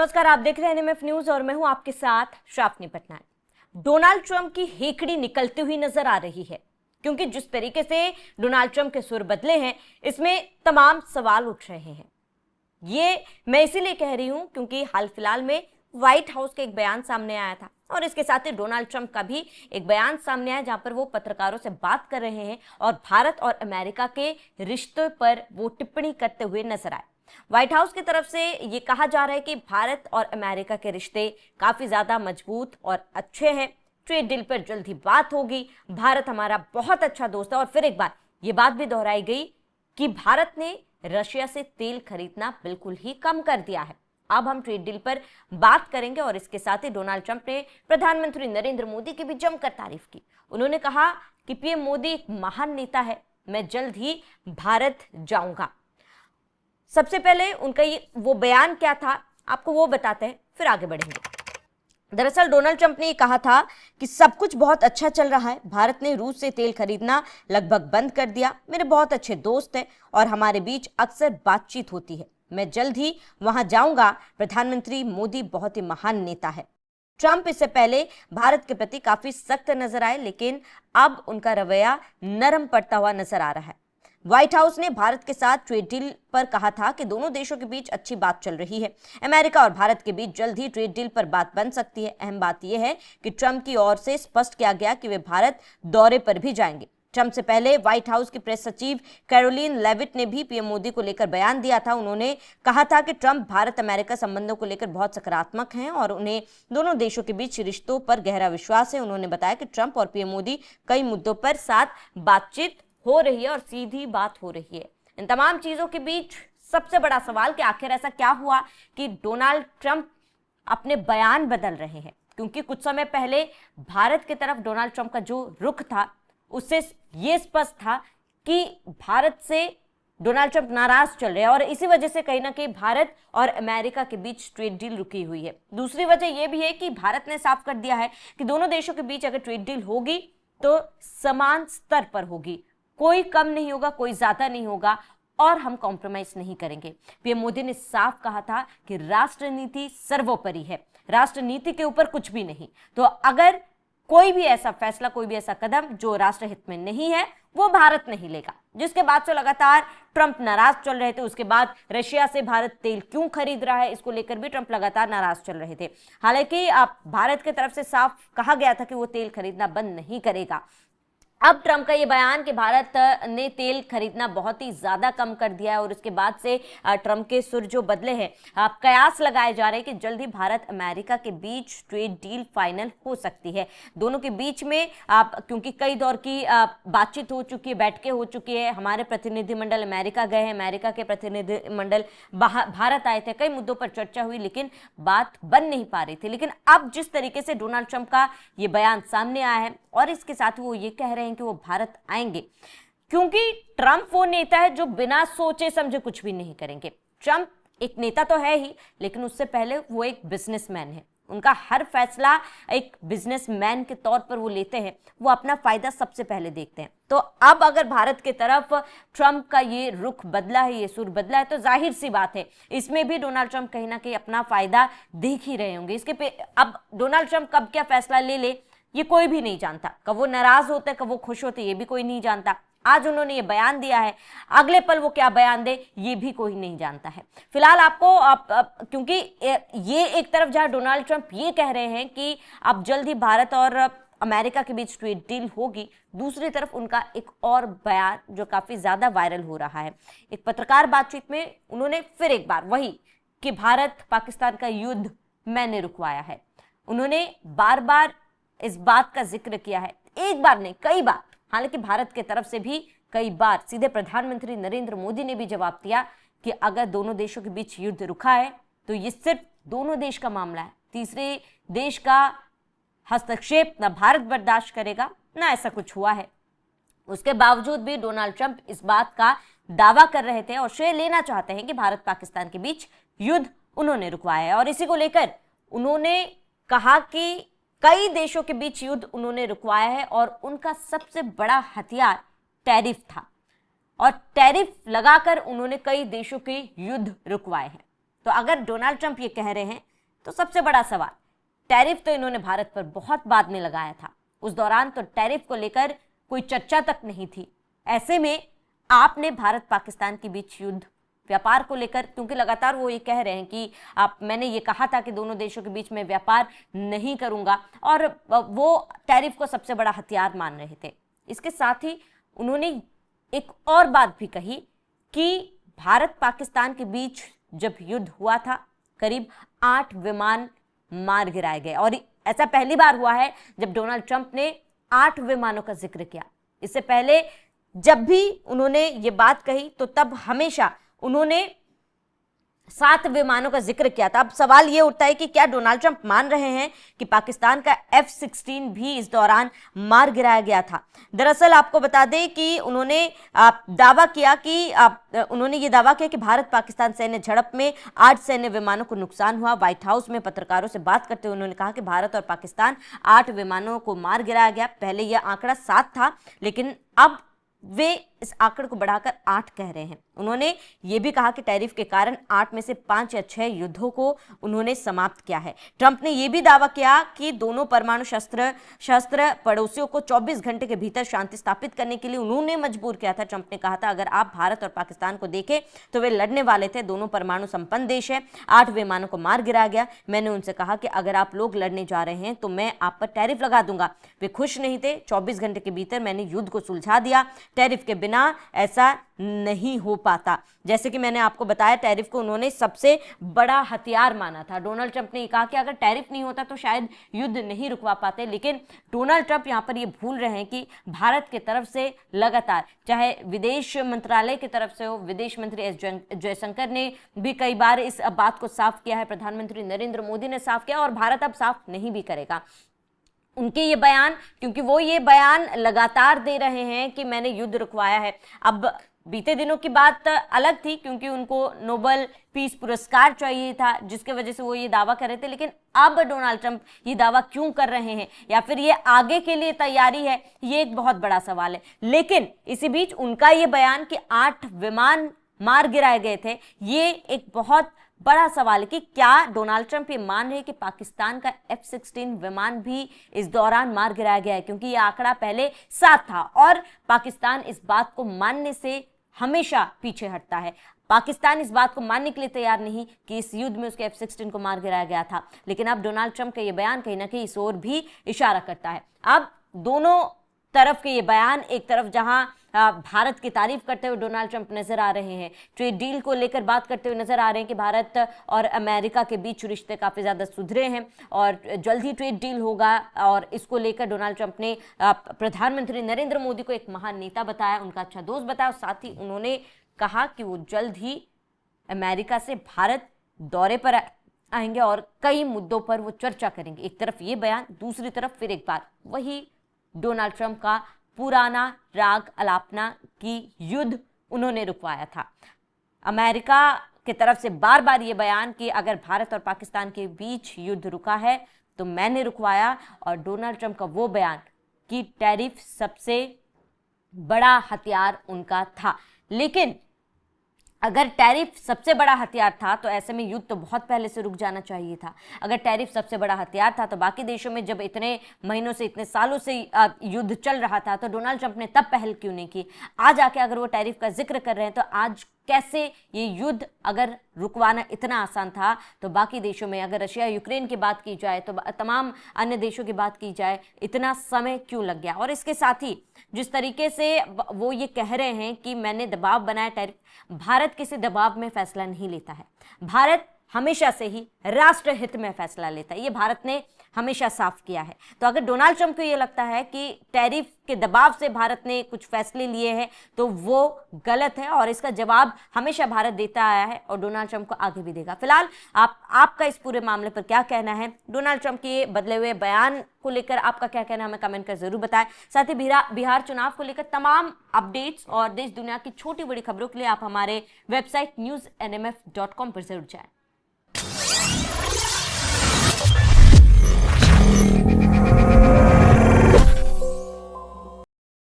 नमस्कार, आप देख रहे हैं एनएमएफ न्यूज और मैं हूं आपके साथ श्रावणी पटनायक। डोनाल्ड ट्रंप की हेकड़ी निकलती हुई नजर आ रही है, क्योंकि जिस तरीके से डोनाल्ड ट्रंप के सुर बदले हैं, इसमें तमाम सवाल उठ रहे हैं। ये मैं इसीलिए कह रही हूं क्योंकि हाल फिलहाल में व्हाइट हाउस का एक बयान सामने आया था और इसके साथ ही डोनाल्ड ट्रंप का भी एक बयान सामने आया, जहां पर वो पत्रकारों से बात कर रहे हैं और भारत और अमेरिका के रिश्ते पर वो टिप्पणी करते हुए नजर आए। व्हाइट हाउस की तरफ से ये कहा जा रहा है कि भारत और अमेरिका के रिश्ते काफी ज्यादा मजबूत और अच्छे हैं। ट्रेड डील पर जल्द ही बात होगी। भारत हमारा बहुत अच्छा दोस्त है। और फिर एक बार ये बात भी दोहराई गई कि भारत ने रशिया से तेल खरीदना बिल्कुल ही कम कर दिया है। अब हम ट्रेड डील पर बात करेंगे। और इसके साथ ही डोनाल्ड ट्रंप ने प्रधानमंत्री नरेंद्र मोदी की भी जमकर तारीफ की। उन्होंने कहा कि पीएम मोदी एक महान नेता है, मैं जल्द ही भारत जाऊंगा। सबसे पहले उनका वो बयान क्या था, आपको वो बताते हैं, फिर आगे बढ़ेंगे। दरअसल डोनाल्ड ट्रंप ने कहा था कि सब कुछ बहुत अच्छा चल रहा है। भारत ने रूस से तेल खरीदना लगभग बंद कर दिया। मेरे बहुत अच्छे दोस्त हैं और हमारे बीच अक्सर बातचीत होती है। मैं जल्द ही वहां जाऊंगा। प्रधानमंत्री मोदी बहुत ही महान नेता है। ट्रंप इससे पहले भारत के प्रति काफी सख्त नजर आए, लेकिन अब उनका रवैया नरम पड़ता हुआ नजर आ रहा है। व्हाइट हाउस ने भारत के साथ ट्रेड डील पर कहा था कि दोनों देशों के बीच अच्छी बात चल रही है। अमेरिका और भारत के बीच जल्द ही ट्रेड डील पर बात बन सकती है। अहम बात यह है कि ट्रंप की ओर से स्पष्ट किया गया कि वे भारत दौरे पर भी जाएंगे। ट्रंप से पहले व्हाइट हाउस की प्रेस सचिव कैरोलिन लेविट ने भी पीएम मोदी को लेकर बयान दिया था। उन्होंने कहा था कि ट्रंप भारत अमेरिका संबंधों को लेकर बहुत सकारात्मक हैं और उन्हें दोनों देशों के बीच रिश्तों पर गहरा विश्वास है। उन्होंने बताया कि ट्रंप और पीएम मोदी कई मुद्दों पर साथ बातचीत हो रही है और सीधी बात हो रही है। इन तमाम चीजों के बीच सबसे बड़ा सवाल कि आखिर ऐसा क्या हुआ कि डोनाल्ड ट्रंप अपने बयान बदल रहे हैं, क्योंकि कुछ समय पहले भारत की तरफ डोनाल्ड ट्रंप का जो रुख था उससे ये स्पष्ट था कि भारत से डोनाल्ड ट्रंप नाराज चल रहे हैं और इसी वजह से कहीं ना कहीं भारत और अमेरिका के बीच ट्रेड डील रुकी हुई है। दूसरी वजह यह भी है कि भारत ने साफ कर दिया है कि दोनों देशों के बीच अगर ट्रेड डील होगी तो समान स्तर पर होगी, कोई कम नहीं होगा, कोई ज्यादा नहीं होगा और हम कॉम्प्रोमाइज नहीं करेंगे। पीएम मोदी ने साफ कहा था कि राष्ट्र नीति सर्वोपरि है, राष्ट्र नीति के ऊपर कुछ भी नहीं। तो अगर कोई भी ऐसा फैसला, कोई भी ऐसा कदम जो राष्ट्र हित में नहीं है, वो भारत नहीं लेगा। जिसके बाद से लगातार ट्रंप नाराज चल रहे थे। उसके बाद रशिया से भारत तेल क्यों खरीद रहा है, इसको लेकर भी ट्रंप लगातार नाराज चल रहे थे। हालांकि अब भारत की तरफ से साफ कहा गया था कि वो तेल खरीदना बंद नहीं करेगा। अब ट्रंप का ये बयान कि भारत ने तेल खरीदना बहुत ही ज्यादा कम कर दिया है और उसके बाद से ट्रंप के सुर जो बदले हैं, कयास लगाए जा रहे हैं कि जल्द ही भारत अमेरिका के बीच ट्रेड डील फाइनल हो सकती है। दोनों के बीच में क्योंकि कई दौर की बातचीत हो चुकी है, बैठकें हो चुकी है। हमारे प्रतिनिधिमंडल अमेरिका गए हैं, अमेरिका के प्रतिनिधिमंडल भारत आए थे, कई मुद्दों पर चर्चा हुई, लेकिन बात बन नहीं पा रही थी। लेकिन अब जिस तरीके से डोनाल्ड ट्रंप का ये बयान सामने आया है और इसके साथ वो ये कह रहे हैं कि वो भारत आएंगे, क्योंकि ट्रंप वो नेता है जो बिना सोचे समझे कुछ भी नहीं करेंगे। ट्रंप एक नेता तो है ही, लेकिन उससे पहले वो एक बिजनेसमैन है। उनका हर फैसला एक बिजनेसमैन के तौर पर वो लेते हैं। वो अपना फायदा सबसे पहले देखते हैं। तो अब अगर भारत की तरफ ट्रंप का ये रुख बदला है, ये सुर बदला है, तो जाहिर सी बात है इसमें भी डोनाल्ड ट्रंप कहीं ना कहीं अपना फायदा देख ही रहे होंगे। इसके पे अब डोनाल्ड ट्रंप कब क्या फैसला ले ले ये कोई भी नहीं जानता। कब वो नाराज होते, कब वो खुश होते, ये भी कोई नहीं जानता। आज उन्होंने ये बयान दिया है, अगले पल वो क्या बयान दे ये भी कोई नहीं जानता है। फिलहाल आपको क्योंकि ये एक तरफ जहां डोनाल्ड ट्रंप ये कह रहे हैं कि अब जल्द ही भारत और अमेरिका के बीच ट्रेड डील होगी, दूसरी तरफ उनका एक और बयान जो काफी ज्यादा वायरल हो रहा है। एक पत्रकार बातचीत में उन्होंने फिर एक बार वही कि भारत पाकिस्तान का युद्ध मैंने रुकवाया है। उन्होंने बार बार इस बात का जिक्र किया है, एक बार नहीं कई बार। हालांकि भारत के तरफ से भी कई बार सीधे प्रधानमंत्री नरेंद्र मोदी ने भी जवाब दिया कि अगर दोनों देशों के बीच युद्ध रुका है तो ये सिर्फ दोनों देश का मामला है, तीसरे देश का हस्तक्षेप न भारत बर्दाश्त करेगा, ना ऐसा कुछ हुआ है। उसके बावजूद भी डोनाल्ड ट्रंप इस बात का दावा कर रहे थे और श्रेय लेना चाहते हैं कि भारत पाकिस्तान के बीच युद्ध उन्होंने रुकवाया है। और इसी को लेकर उन्होंने कहा कि कई देशों के बीच युद्ध उन्होंने रुकवाया है और उनका सबसे बड़ा हथियार टैरिफ था और टैरिफ लगाकर उन्होंने कई देशों के युद्ध रुकवाए हैं। तो अगर डोनाल्ड ट्रंप ये कह रहे हैं तो सबसे बड़ा सवाल, टैरिफ तो इन्होंने भारत पर बहुत बाद में लगाया था, उस दौरान तो टैरिफ को लेकर कोई चर्चा तक नहीं थी। ऐसे में आपने भारत पाकिस्तान के बीच युद्ध व्यापार को लेकर, क्योंकि लगातार वो ये कह रहे हैं कि मैंने ये कहा था कि दोनों देशों के बीच में व्यापार नहीं करूंगा, और वो टैरिफ को सबसे बड़ा हथियार मान रहे थे। इसके साथ ही उन्होंने एक और बात भी कही कि भारत पाकिस्तान के बीच जब युद्ध हुआ था करीब 8 विमान मार गिराए गए, और ऐसा पहली बार हुआ है जब डोनाल्ड ट्रंप ने 8 विमानों का जिक्र किया। इससे पहले जब भी उन्होंने ये बात कही तो तब हमेशा उन्होंने 7 विमानों का जिक्र किया था। अब सवाल यह उठता है कि क्या डोनाल्ड ट्रंप मान रहे हैं कि पाकिस्तान का F-16 भी इस दौरान मार गिराया गया था। दरअसल आपको बता दें कि उन्होंने दावा किया कि भारत पाकिस्तान सैन्य झड़प में 8 सैन्य विमानों को नुकसान हुआ। व्हाइट हाउस में पत्रकारों से बात करते हुए उन्होंने कहा कि भारत और पाकिस्तान 8 विमानों को मार गिराया गया। पहले यह आंकड़ा 7 था, लेकिन अब वे इस आंकड़े को बढ़ाकर 8 कह रहे हैं। उन्होंने ये भी कहा कि टैरिफ के कारण 8 में से 5 या 6 युद्धों को उन्होंने समाप्त किया है। ट्रंप ने यह भी दावा किया कि दोनों परमाणु शस्त्र पड़ोसियों को 24 घंटे के भीतर शांति स्थापित करने के लिए उन्होंने मजबूर किया था। ट्रंप ने कहा था, अगर आप भारत और पाकिस्तान को देखें तो वे लड़ने वाले थे, दोनों परमाणु संपन्न देश है। 8 विमानों को मार गिराया गया। मैंने उनसे कहा कि अगर आप लोग लड़ने जा रहे हैं तो मैं आप पर टैरिफ लगा दूंगा। वे खुश नहीं थे। 24 घंटे के भीतर मैंने युद्ध को सुलझा दिया। टैरिफ के बिना ऐसा नहीं हो पाता। जैसे कि मैंने आपको बताया, टैरिफ को उन्होंने सबसे बड़ा हथियार माना था। डोनाल्ड ट्रंप ने कहा कि अगर टैरिफ नहीं होता तो शायद युद्ध नहीं रुकवा पाते, लेकिन डोनाल्ड ट्रंप यहां पर ये भूल रहे हैं कि भारत की तरफ से लगातार, चाहे विदेश मंत्रालय की तरफ से हो, विदेश मंत्री एस जयशंकर ने भी कई बार इस बात को साफ किया है, प्रधानमंत्री नरेंद्र मोदी ने साफ किया, और भारत अब साफ नहीं भी करेगा। उनके ये बयान, क्योंकि वो ये बयान लगातार दे रहे हैं कि मैंने युद्ध रुकवाया है। अब बीते दिनों की बात अलग थी, क्योंकि उनको नोबेल पीस पुरस्कार चाहिए था, जिसके वजह से वो ये दावा कर रहे थे। लेकिन अब डोनाल्ड ट्रंप ये दावा क्यों कर रहे हैं, या फिर ये आगे के लिए तैयारी है, ये एक बहुत बड़ा सवाल है। लेकिन इसी बीच उनका ये बयान कि 8 विमान मार गिराए गए थे, ये एक बहुत बड़ा सवाल है कि क्या डोनाल्ड ट्रंप ये मान रहे हैं कि पाकिस्तान का F-16 विमान भी इस दौरान मार गिराया गया है, क्योंकि ये आंकड़ा पहले 7 था और पाकिस्तान इस बात को मानने से हमेशा पीछे हटता है। पाकिस्तान इस बात को मानने के लिए तैयार नहीं कि इस युद्ध में उसके F-16 को मार गिराया गया था। लेकिन अब डोनाल्ड ट्रंप का ये बयान कहीं ना कहीं इस ओर भी इशारा करता है। अब दोनों तरफ के ये बयान, एक तरफ जहां भारत की तारीफ करते हुए डोनाल्ड ट्रंप नजर आ रहे हैं, ट्रेड डील को लेकर बात करते हुए नजर आ रहे हैं कि भारत और अमेरिका के बीच रिश्ते काफी ज्यादा सुधरे हैं और जल्द ही ट्रेड डील होगा, और इसको लेकर डोनाल्ड ट्रंप ने प्रधानमंत्री नरेंद्र मोदी को एक महान नेता बताया, उनका अच्छा दोस्त बताया, और साथ ही उन्होंने कहा कि वो जल्द ही अमेरिका से भारत दौरे पर आएंगे और कई मुद्दों पर वो चर्चा करेंगे। एक तरफ ये बयान, दूसरी तरफ फिर एक बार वही डोनाल्ड ट्रंप का पुराना राग अलापना की युद्ध उन्होंने रुकवाया था। अमेरिका की तरफ से बार बार ये बयान कि अगर भारत और पाकिस्तान के बीच युद्ध रुका है तो मैंने रुकवाया, और डोनाल्ड ट्रंप का वो बयान कि टैरिफ सबसे बड़ा हथियार उनका था। लेकिन अगर टैरिफ सबसे बड़ा हथियार था तो ऐसे में युद्ध तो बहुत पहले से रुक जाना चाहिए था। अगर टैरिफ सबसे बड़ा हथियार था तो बाकी देशों में जब इतने महीनों से, इतने सालों से युद्ध चल रहा था तो डोनाल्ड ट्रंप ने तब पहल क्यों नहीं की? आज आके अगर वो टैरिफ का जिक्र कर रहे हैं तो आज कैसे ये युद्ध अगर रुकवाना इतना आसान था तो बाकी देशों में, अगर रशिया यूक्रेन की बात की जाए तो तमाम अन्य देशों की बात की जाए, इतना समय क्यों लग गया? और इसके साथ ही जिस तरीके से वो ये कह रहे हैं कि मैंने दबाव बनाया टैरिफ, भारत किसी दबाव में फैसला नहीं लेता है। भारत हमेशा से ही राष्ट्र हित में फैसला लेता है, ये भारत ने हमेशा साफ किया है। तो अगर डोनाल्ड ट्रंप को ये लगता है कि टैरिफ के दबाव से भारत ने कुछ फैसले लिए हैं तो वो गलत है, और इसका जवाब हमेशा भारत देता आया है और डोनाल्ड ट्रंप को आगे भी देगा। फिलहाल आपका इस पूरे मामले पर क्या कहना है? डोनाल्ड ट्रंप के बदले हुए बयान को लेकर आपका क्या कहना है, हमें कमेंट कर जरूर बताएं। साथ ही बिहार चुनाव को लेकर तमाम अपडेट्स और देश दुनिया की छोटी बड़ी खबरों के लिए आप हमारे वेबसाइट newsnmf.com पर जरूर जाएं।